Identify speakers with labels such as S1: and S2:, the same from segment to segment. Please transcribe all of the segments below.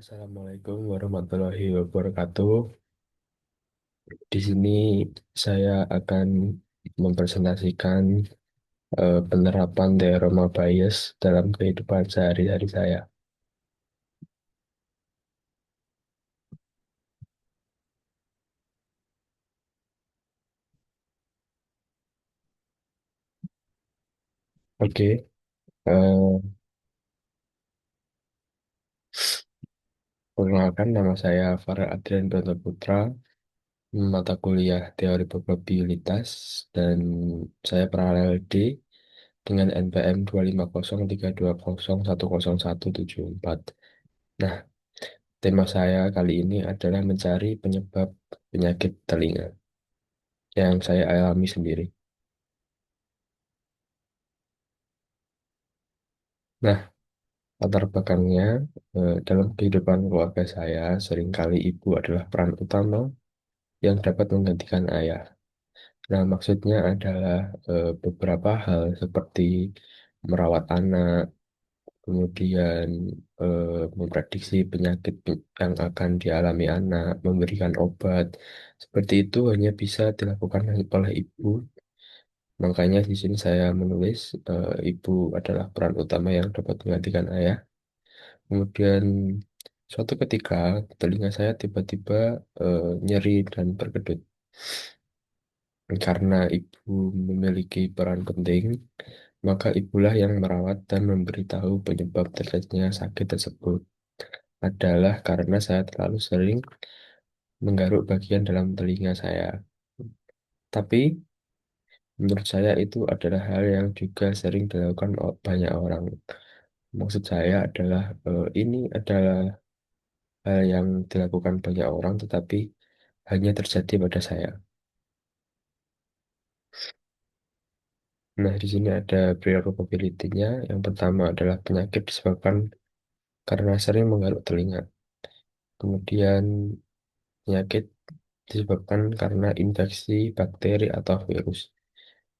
S1: Assalamualaikum warahmatullahi wabarakatuh. Di sini saya akan mempresentasikan penerapan theorema Bayes dalam kehidupan sehari-hari saya. Oke, perkenalkan nama saya Farel Adrian Bronto Putra, mata kuliah Teori Probabilitas, dan saya paralel D dengan NPM 25032010174. Nah, tema saya kali ini adalah mencari penyebab penyakit telinga yang saya alami sendiri. Nah, latar belakangnya dalam kehidupan keluarga saya, seringkali ibu adalah peran utama yang dapat menggantikan ayah. Nah, maksudnya adalah beberapa hal seperti merawat anak, kemudian memprediksi penyakit yang akan dialami anak, memberikan obat. Seperti itu hanya bisa dilakukan oleh ibu. Makanya di sini saya menulis ibu adalah peran utama yang dapat menggantikan ayah. Kemudian suatu ketika telinga saya tiba-tiba nyeri dan berkedut. Karena ibu memiliki peran penting, maka ibulah yang merawat dan memberitahu penyebab terjadinya sakit tersebut adalah karena saya terlalu sering menggaruk bagian dalam telinga saya. Tapi menurut saya itu adalah hal yang juga sering dilakukan banyak orang. Maksud saya adalah ini adalah hal yang dilakukan banyak orang, tetapi hanya terjadi pada saya. Nah, di sini ada probability-nya. Yang pertama adalah penyakit disebabkan karena sering menggaruk telinga. Kemudian penyakit disebabkan karena infeksi bakteri atau virus.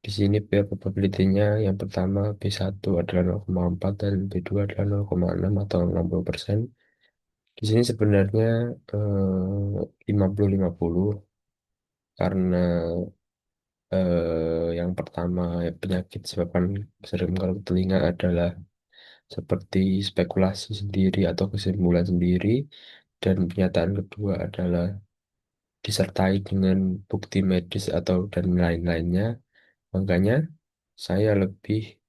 S1: Di sini probability-nya yang pertama B1 adalah 0,4 dan B2 adalah 0,6 atau 60%. Di sini sebenarnya 50-50 karena yang pertama penyakit disebabkan sering mengarut telinga adalah seperti spekulasi sendiri atau kesimpulan sendiri, dan pernyataan kedua adalah disertai dengan bukti medis atau dan lain-lainnya. Makanya saya lebih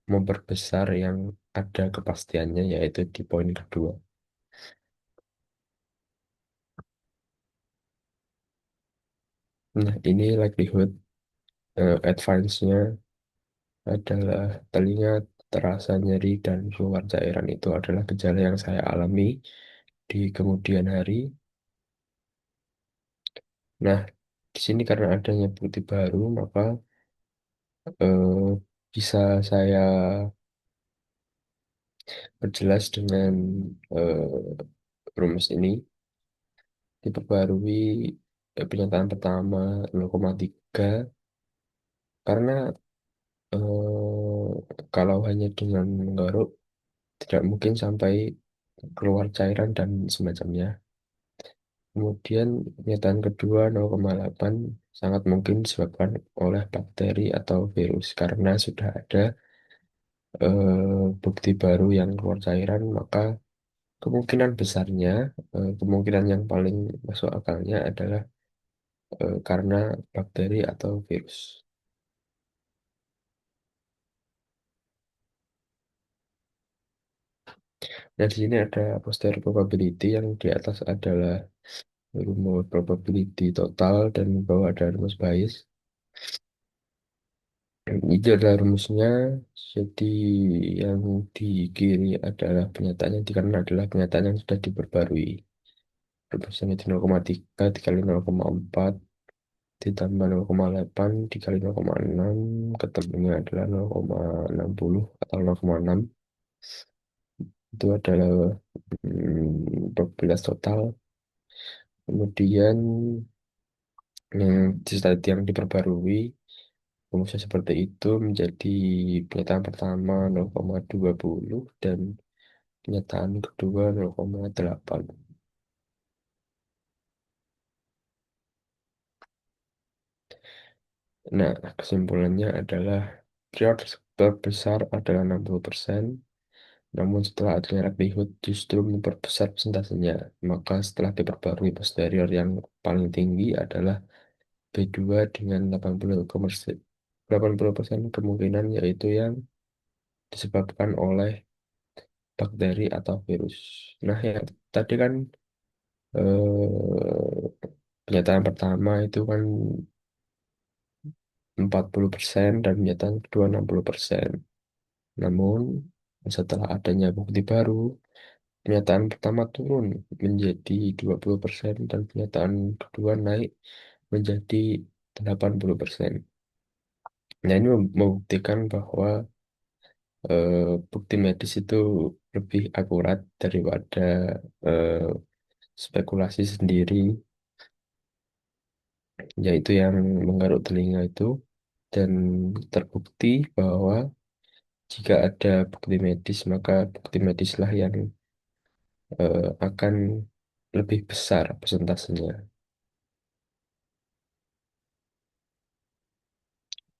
S1: memperbesar yang ada kepastiannya, yaitu di poin kedua. Nah, ini likelihood advance-nya adalah telinga terasa nyeri dan keluar cairan. Itu adalah gejala yang saya alami di kemudian hari. Nah, di sini karena adanya bukti baru, maka bisa saya perjelas dengan rumus ini. Diperbarui pernyataan pertama 0,3 karena kalau hanya dengan menggaruk tidak mungkin sampai keluar cairan dan semacamnya. Kemudian pernyataan kedua 0,8 sangat mungkin disebabkan oleh bakteri atau virus karena sudah ada bukti baru yang keluar cairan, maka kemungkinan besarnya, kemungkinan yang paling masuk akalnya adalah karena bakteri atau virus. Nah, di sini ada posterior probability, yang di atas adalah rumus probability total dan di bawah ada rumus Bayes. Dan itu adalah rumusnya. Jadi yang di kiri adalah pernyataan, yang di kanan adalah pernyataan yang sudah diperbarui. Rumusnya itu 0,3 dikali 0,4 ditambah 0,8 dikali 0,6, ketemunya adalah 0,60 atau 0,6. Itu adalah probabilitas total. Kemudian yang diperbarui rumusnya seperti itu menjadi pernyataan pertama 0,20 dan Pernyataan kedua 0,8. Nah, kesimpulannya adalah prior terbesar adalah 60%, namun setelah adanya likelihood justru memperbesar persentasenya. Maka setelah diperbarui posterior yang paling tinggi adalah B2 dengan 80% kemungkinan, yaitu yang disebabkan oleh bakteri atau virus. Nah, yang tadi kan pernyataan pertama itu kan 40% dan pernyataan kedua 60%. Namun, setelah adanya bukti baru, pernyataan pertama turun menjadi 20% dan pernyataan kedua naik menjadi 80%. Nah, ini membuktikan bahwa eh, bukti medis itu lebih akurat daripada eh, spekulasi sendiri, yaitu yang menggaruk telinga itu, dan terbukti bahwa jika ada bukti medis, maka bukti medislah yang akan lebih besar persentasenya.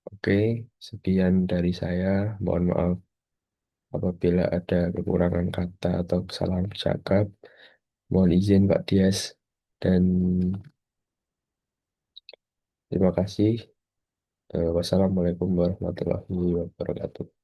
S1: Oke, sekian dari saya. Mohon maaf apabila ada kekurangan kata atau kesalahan bercakap. Mohon izin Pak Dias. Dan terima kasih. Wassalamualaikum warahmatullahi wabarakatuh.